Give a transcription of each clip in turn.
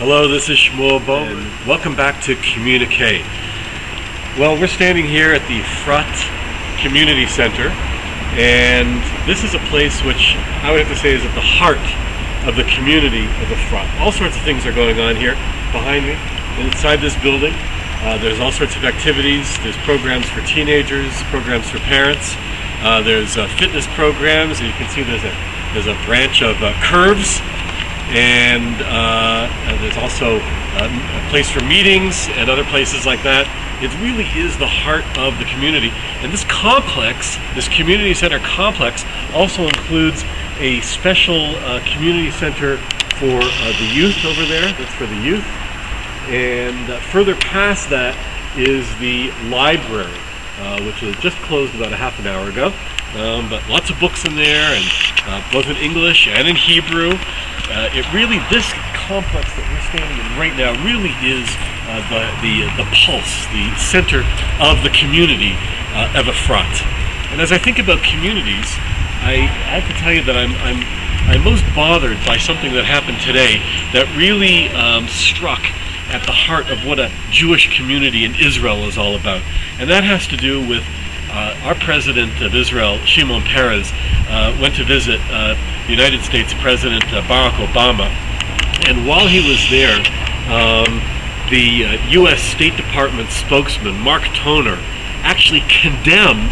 Hello, this is Shmuel Bowman, and welcome back to Communicate. Well, we're standing here at the Frut Community Center, and this is a place which I would have to say is at the heart of the community of the Frut. All sorts of things are going on here behind me, inside this building. There's all sorts of activities. There's programs for teenagers, programs for parents. There's fitness programs, and you can see there's a branch of curves. And there's also a place for meetings and other places like that. It really is the heart of the community. And this complex, this community center complex, also includes a special community center for the youth over there. That's for the youth. And further past that is the library, which was just closed about a half an hour ago. But lots of books in there, and both in English and in Hebrew. This complex that we're standing in right now really is the pulse, the center of the community of a Frut. And as I think about communities, I have to tell you that I'm most bothered by something that happened today that really struck at the heart of what a Jewish community in Israel is all about. And that has to do with our president of Israel, Shimon Peres, went to visit the United States President Barack Obama. And while he was there, the U.S. State Department spokesman, Mark Toner, actually condemned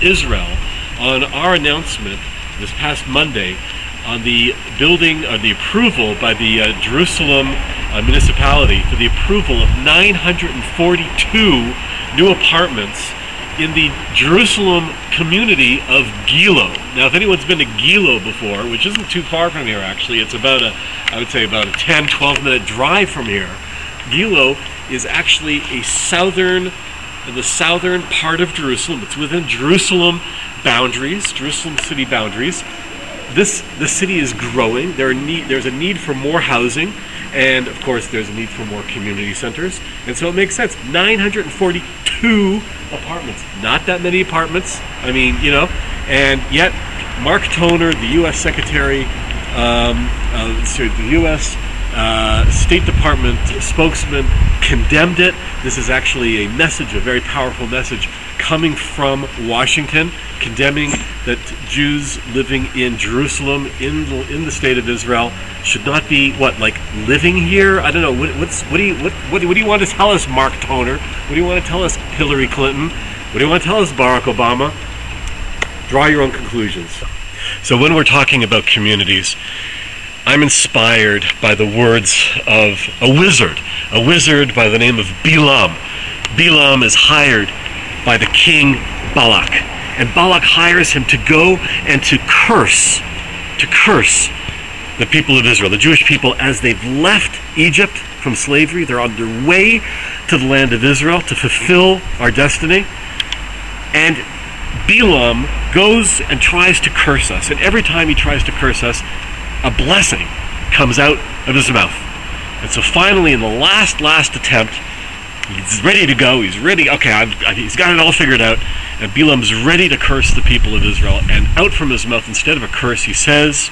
Israel on our announcement this past Monday on the building, or the approval by the Jerusalem Municipality for the approval of 942 new apartments in the Jerusalem community of Gilo. Now, if anyone's been to Gilo before, which isn't too far from here actually, it's about I would say about a 10-12 minute drive from here. Gilo is actually the southern part of Jerusalem. It's within Jerusalem boundaries, Jerusalem city boundaries. The city is growing. There's a need for more housing, and of course there's a need for more community centers, and so it makes sense. 942 apartments, not that many apartments, I mean, you know, and yet Mark Toner, the U.S. Secretary, the U.S. State Department spokesman, condemned it. This is actually a message, a very powerful message coming from Washington, condemning that Jews living in Jerusalem, in the state of Israel, should not be living here. I don't know. What do you want to tell us, Mark Toner? What do you want to tell us, Hillary Clinton? What do you want to tell us, Barack Obama? Draw your own conclusions. So when we're talking about communities, I'm inspired by the words of a wizard by the name of Bilam. Bilam is hired by the king Balak, and Balak hires him to go and to curse the people of Israel, the Jewish people, as they've left Egypt from slavery. They're on their way to the land of Israel to fulfill our destiny. And Bilam goes and tries to curse us, and every time he tries to curse us, a blessing comes out of his mouth. And so finally, in the last attempt, he's ready to go. He's ready. Okay, he's got it all figured out. And Bilam's ready to curse the people of Israel. And out from his mouth, instead of a curse, he says,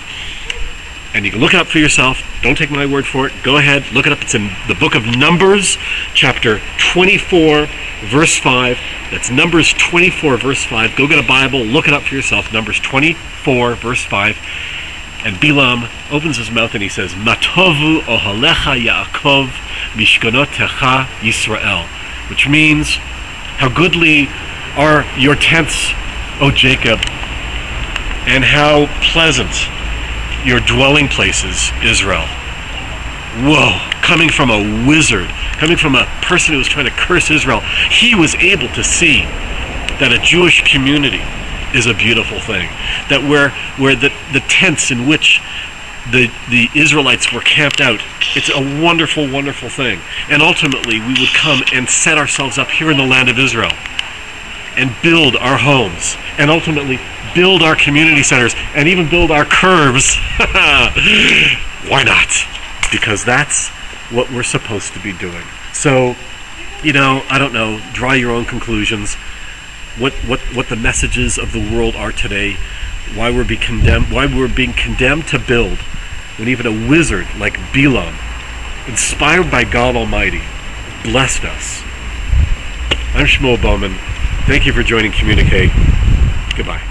and you can look it up for yourself. Don't take my word for it. Go ahead, look it up. It's in the book of Numbers, chapter 24, verse 5. That's Numbers 24, verse 5. Go get a Bible, look it up for yourself. Numbers 24, verse 5. And Bilam opens his mouth and he says, Matovu ohalecha Yaakov mishkonotecha Yisrael, which means, how goodly are your tents, O Jacob, and how pleasant your dwelling places, Israel. Whoa, coming from a wizard, coming from a person who was trying to curse Israel, he was able to see that a Jewish community is a beautiful thing. That where the tents in which the Israelites were camped out, it's a wonderful, wonderful thing. And ultimately, we would come and set ourselves up here in the land of Israel and build our homes, and ultimately build our community centers, and even build our curves. Why not? Because that's what we're supposed to be doing. So, you know, I don't know, draw your own conclusions. What the messages of the world are today, why we're being condemned to build, when even a wizard like Bilam inspired by God Almighty, blessed us. I'm Shmuel Bowman. Thank you for joining Communicate. Goodbye.